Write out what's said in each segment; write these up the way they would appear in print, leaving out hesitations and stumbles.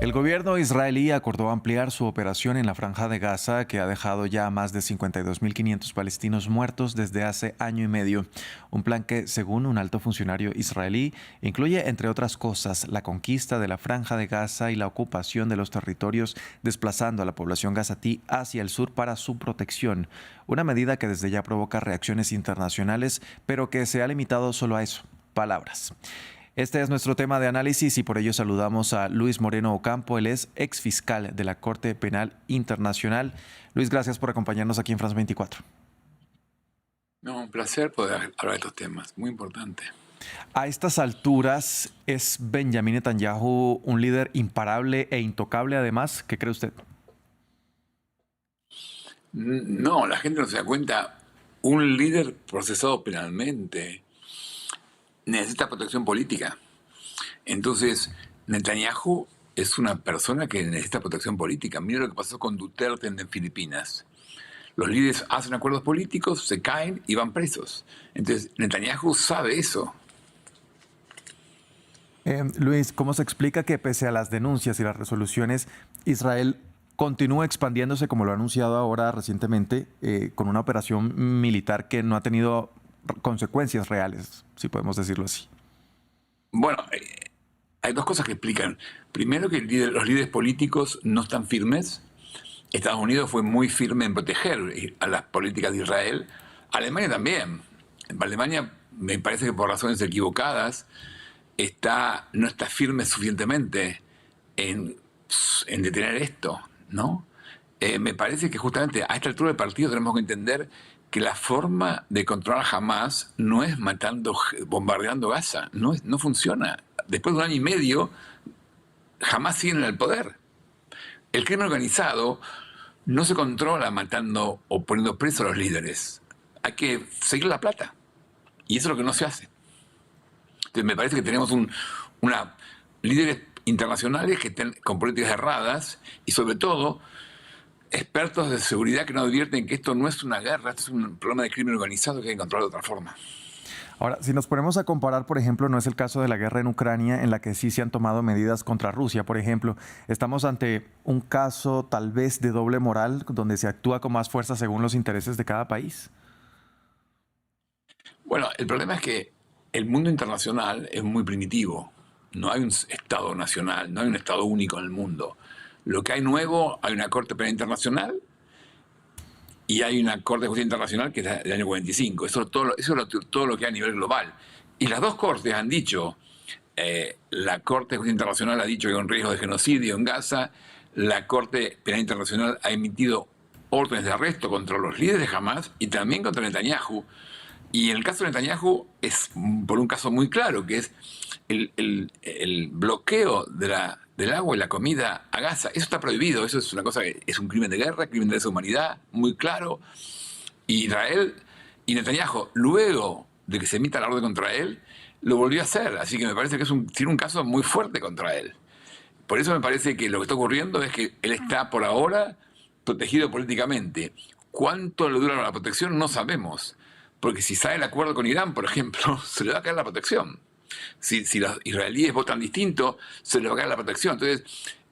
El gobierno israelí acordó ampliar su operación en la Franja de Gaza, que ha dejado ya a más de 52.500 palestinos muertos desde hace año y medio. Un plan que, según un alto funcionario israelí, incluye, entre otras cosas, la conquista de la Franja de Gaza y la ocupación de los territorios, desplazando a la población gazatí hacia el sur para su protección. Una medida que desde ya provoca reacciones internacionales, pero que se ha limitado solo a eso: palabras. Este es nuestro tema de análisis y por ello saludamos a Luis Moreno Ocampo. Él es exfiscal de la Corte Penal Internacional. Luis, gracias por acompañarnos aquí en France 24. No, un placer poder hablar de estos temas, muy importante. A estas alturas, ¿es Benjamin Netanyahu un líder imparable e intocable además? ¿Qué cree usted? No, la gente no se da cuenta. Un líder procesado penalmente necesita protección política. Entonces, Netanyahu es una persona que necesita protección política. Mira lo que pasó con Duterte en Filipinas. Los líderes hacen acuerdos políticos, se caen y van presos. Entonces, Netanyahu sabe eso. Luis, ¿cómo se explica que pese a las denuncias y las resoluciones, Israel continúa expandiéndose, como lo ha anunciado ahora recientemente, con una operación militar que no ha tenido consecuencias reales, si podemos decirlo así? Bueno, hay dos cosas que explican. Primero, que los líderes políticos no están firmes. Estados Unidos fue muy firme en proteger a las políticas de Israel. Alemania también. Alemania, me parece que por razones equivocadas, no está firme suficientemente en detener esto, ¿no? Me parece que justamente a esta altura del partido tenemos que entender que la forma de controlar a Hamas no es bombardeando Gaza, no funciona. Después de un año y medio, Hamas sigue en el poder. El crimen organizado no se controla matando o poniendo presos a los líderes. Hay que seguir la plata. Y eso es lo que no se hace. Entonces me parece que tenemos líderes internacionales que están con políticas erradas y sobre todo expertos de seguridad que no advierten que esto no es una guerra, esto es un problema de crimen organizado que hay que controlar de otra forma. Ahora, si nos ponemos a comparar, por ejemplo, no es el caso de la guerra en Ucrania, en la que sí se han tomado medidas contra Rusia, por ejemplo. Estamos ante un caso tal vez de doble moral, donde se actúa con más fuerza según los intereses de cada país. Bueno, el problema es que el mundo internacional es muy primitivo. No hay un Estado nacional, no hay un Estado único en el mundo. Lo que hay nuevo, hay una Corte Penal Internacional y hay una Corte de Justicia Internacional que es del año 45. Eso es todo lo que hay a nivel global. Y las dos cortes han dicho, la Corte de Justicia Internacional ha dicho que hay un riesgo de genocidio en Gaza, la Corte Penal Internacional ha emitido órdenes de arresto contra los líderes de Hamas y también contra Netanyahu. Y en el caso de Netanyahu es por un caso muy claro, que es el bloqueo del agua y la comida a Gaza. Eso está prohibido, eso es una cosa que es un crimen de guerra, crimen de lesa humanidad, muy claro. Y Israel y Netanyahu, luego de que se emita la orden contra él, lo volvió a hacer. Así que me parece que tiene un caso muy fuerte contra él. Por eso me parece que lo que está ocurriendo es que él está por ahora protegido políticamente. ¿Cuánto le dura la protección? No sabemos. Porque si sale el acuerdo con Irán, por ejemplo, se le va a caer la protección. Si los israelíes votan distinto, se les va a caer la protección. Entonces,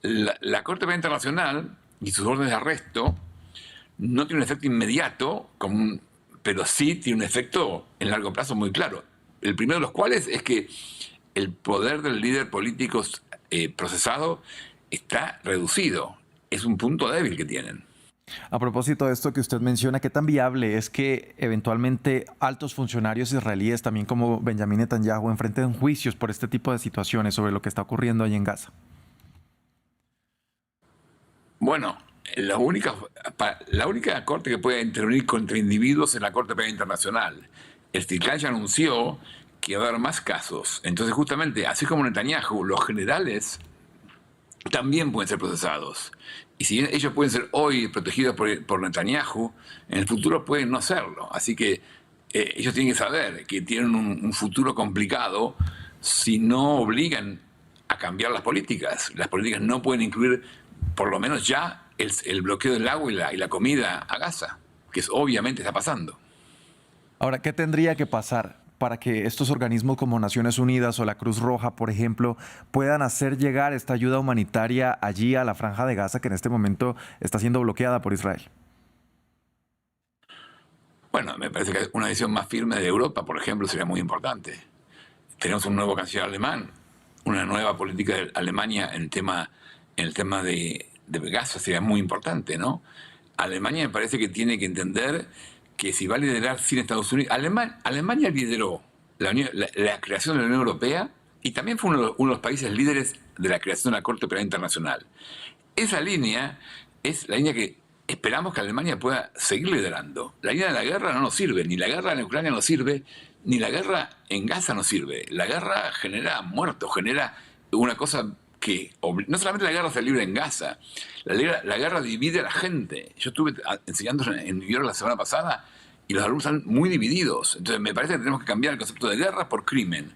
la Corte Penal Internacional y sus órdenes de arresto no tienen un efecto inmediato, pero sí tiene un efecto en largo plazo muy claro. El primero de los cuales es que el poder del líder político procesado está reducido. Es un punto débil que tienen. A propósito de esto que usted menciona, ¿qué tan viable es que eventualmente altos funcionarios israelíes, también como Benjamin Netanyahu, enfrenten juicios por este tipo de situaciones sobre lo que está ocurriendo ahí en Gaza? Bueno, la única corte que puede intervenir contra individuos es la Corte Penal Internacional. El fiscal ya anunció que va a haber más casos. Entonces, justamente, así como Netanyahu, los generales también pueden ser procesados. Y si bien ellos pueden ser hoy protegidos por Netanyahu, en el futuro pueden no serlo. Así que ellos tienen que saber que tienen un futuro complicado si no obligan a cambiar las políticas. Las políticas no pueden incluir, por lo menos ya, el bloqueo del agua y la comida a Gaza, que obviamente está pasando. Ahora, ¿qué tendría que pasar para que estos organismos como Naciones Unidas o la Cruz Roja, por ejemplo, puedan hacer llegar esta ayuda humanitaria allí a la Franja de Gaza, que en este momento está siendo bloqueada por Israel? Bueno, me parece que una decisión más firme de Europa, por ejemplo, sería muy importante. Tenemos un nuevo canciller alemán, una nueva política de Alemania en el tema de Gaza sería muy importante, ¿no? Alemania me parece que tiene que entender que si va a liderar sin Estados Unidos... Alemania lideró la creación de la Unión Europea y también fue uno de los países líderes de la creación de la Corte Penal Internacional. Esa línea es la línea que esperamos que Alemania pueda seguir liderando. La línea de la guerra no nos sirve, ni la guerra en Ucrania nos sirve, ni la guerra en Gaza nos sirve. La guerra genera muertos, genera una cosa que... No solamente la guerra se libra en Gaza, la guerra divide a la gente. Yo estuve enseñando en New York la semana pasada y los alumnos están muy divididos. Entonces me parece que tenemos que cambiar el concepto de guerra por crimen.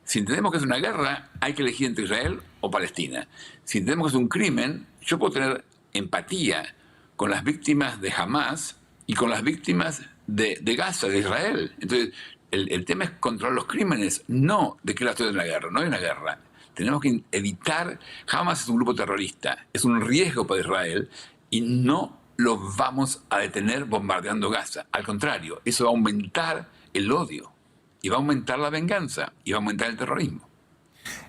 Si entendemos que es una guerra, hay que elegir entre Israel o Palestina. Si entendemos que es un crimen, yo puedo tener empatía con las víctimas de Hamas y con las víctimas de Gaza, de Israel. Entonces, el tema es controlar los crímenes, no de que la estoy en la guerra, no hay una guerra. Tenemos que evitar, Hamas es un grupo terrorista, es un riesgo para Israel y no lo vamos a detener bombardeando Gaza. Al contrario, eso va a aumentar el odio y va a aumentar la venganza y va a aumentar el terrorismo.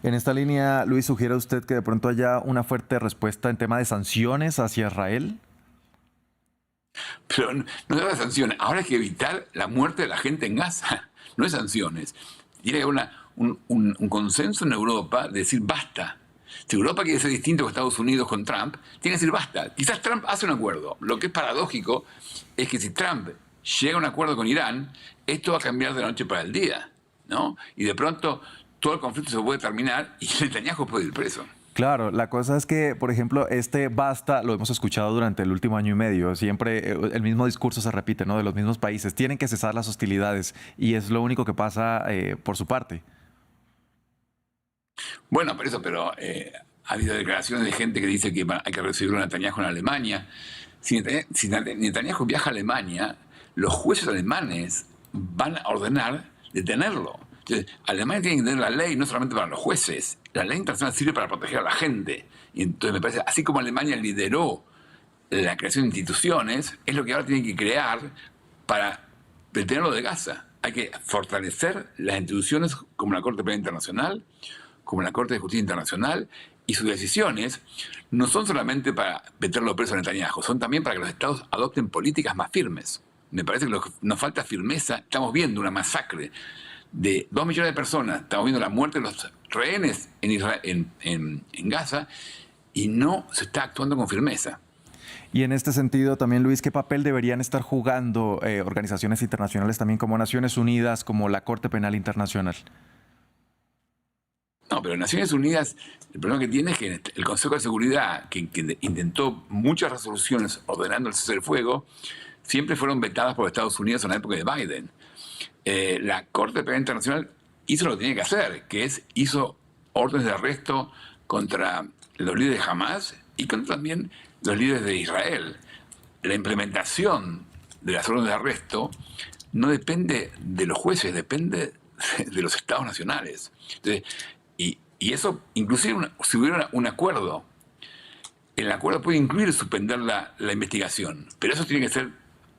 En esta línea, Luis, ¿sugiere usted que de pronto haya una fuerte respuesta en tema de sanciones hacia Israel? Pero no se trata de sanciones. Ahora hay que evitar la muerte de la gente en Gaza. No es sanciones. Tiene que haber un consenso en Europa de decir basta. Si Europa quiere ser distinto que Estados Unidos con Trump, tiene que decir basta. Quizás Trump hace un acuerdo. Lo que es paradójico es que si Trump llega a un acuerdo con Irán, esto va a cambiar de la noche para el día, ¿no? Y de pronto todo el conflicto se puede terminar y Netanyahu puede ir preso. Claro, la cosa es que, por ejemplo, este basta lo hemos escuchado durante el último año y medio. Siempre el mismo discurso se repite, ¿no? De los mismos países. Tienen que cesar las hostilidades y es lo único que pasa por su parte. Bueno, pero ha habido declaraciones de gente que dice que hay que recibir a Netanyahu en Alemania. Si Netanyahu viaja a Alemania, los jueces alemanes van a ordenar detenerlo. Entonces, Alemania tiene que tener la ley no solamente para los jueces, la ley internacional sirve para proteger a la gente. Y entonces me parece, así como Alemania lideró la creación de instituciones, es lo que ahora tiene que crear para detenerlo de Gaza. Hay que fortalecer las instituciones como la Corte Penal Internacional, como la Corte de Justicia Internacional, y sus decisiones no son solamente para meterlo preso a Netanyahu, son también para que los estados adopten políticas más firmes. Me parece que nos falta firmeza. Estamos viendo una masacre de 2 millones de personas, estamos viendo la muerte de los rehenes en Gaza y no se está actuando con firmeza. Y en este sentido también, Luis, ¿qué papel deberían estar jugando organizaciones internacionales también como Naciones Unidas, como la Corte Penal Internacional? No, pero Naciones Unidas, el problema que tiene es que el Consejo de Seguridad, que intentó muchas resoluciones ordenando el cese del fuego, siempre fueron vetadas por Estados Unidos en la época de Biden. La Corte Penal Internacional hizo lo que tenía que hacer, que hizo órdenes de arresto contra los líderes de Hamas y contra también los líderes de Israel. La implementación de las órdenes de arresto no depende de los jueces, depende de los estados nacionales. Entonces, y eso, inclusive si hubiera un acuerdo, el acuerdo puede incluir suspender la investigación, pero eso tiene que ser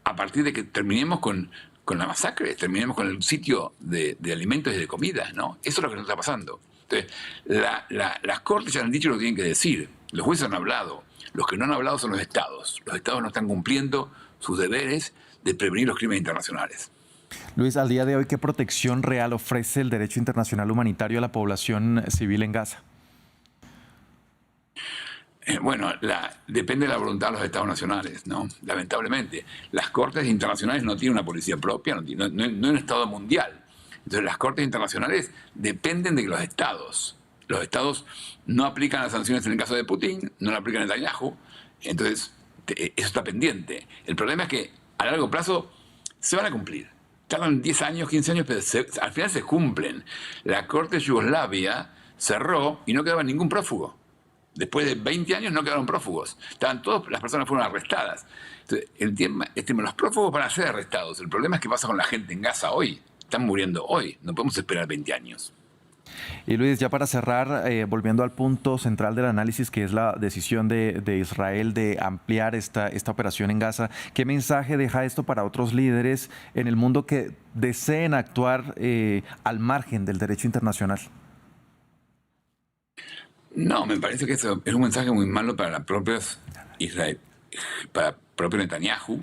a partir de que terminemos con la masacre, terminemos con el sitio de alimentos y de comida, ¿no? Eso es lo que nos está pasando. Entonces, las cortes ya han dicho lo que tienen que decir, los jueces han hablado, los que no han hablado son los estados no están cumpliendo sus deberes de prevenir los crímenes internacionales. Luis, al día de hoy, ¿qué protección real ofrece el derecho internacional humanitario a la población civil en Gaza? Bueno, depende de la voluntad de los estados nacionales, ¿no? Lamentablemente. Las cortes internacionales no tienen una policía propia, no hay un estado mundial. Entonces las cortes internacionales dependen de los estados no aplican las sanciones en el caso de Putin, no lo aplican a Netanyahu, entonces eso está pendiente. El problema es que a largo plazo se van a cumplir. Tardan 10 años, 15 años, pero al final se cumplen. La Corte de Yugoslavia cerró y no quedaba ningún prófugo. Después de 20 años no quedaron prófugos. Las personas fueron arrestadas. Entonces, los prófugos van a ser arrestados. El problema es qué pasa con la gente en Gaza hoy. están muriendo hoy, no podemos esperar 20 años. Y Luis, ya para cerrar, volviendo al punto central del análisis, que es la decisión de Israel de ampliar esta operación en Gaza, ¿qué mensaje deja esto para otros líderes en el mundo que deseen actuar al margen del derecho internacional? No, me parece que eso es un mensaje muy malo para la propia Israel, para el propio Netanyahu,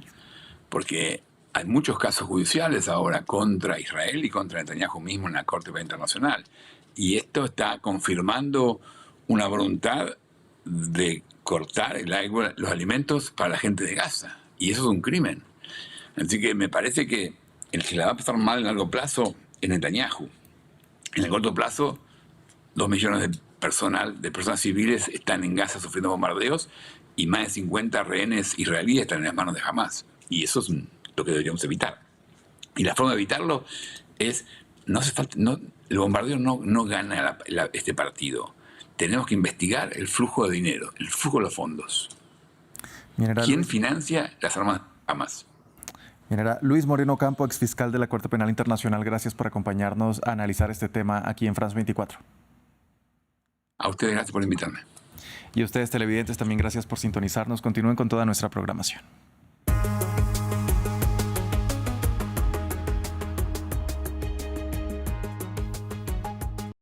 porque hay muchos casos judiciales ahora contra Israel y contra Netanyahu mismo en la Corte Penal Internacional. Y esto está confirmando una voluntad de cortar los alimentos para la gente de Gaza. Y eso es un crimen. Así que me parece que el que la va a pasar mal en largo plazo es Netanyahu. En el corto plazo, 2 millones de personas civiles están en Gaza sufriendo bombardeos y más de 50 rehenes israelíes están en las manos de Hamas. Y eso es lo que deberíamos evitar. Y la forma de evitarlo es, no hace falta, el bombardeo no gana este partido. Tenemos que investigar el flujo de dinero, el flujo de los fondos. ¿Quién financia las armas Hamas? General Luis Moreno Campo, exfiscal de la Corte Penal Internacional, gracias por acompañarnos a analizar este tema aquí en France 24. A ustedes gracias por invitarme. Y a ustedes televidentes también gracias por sintonizarnos. Continúen con toda nuestra programación.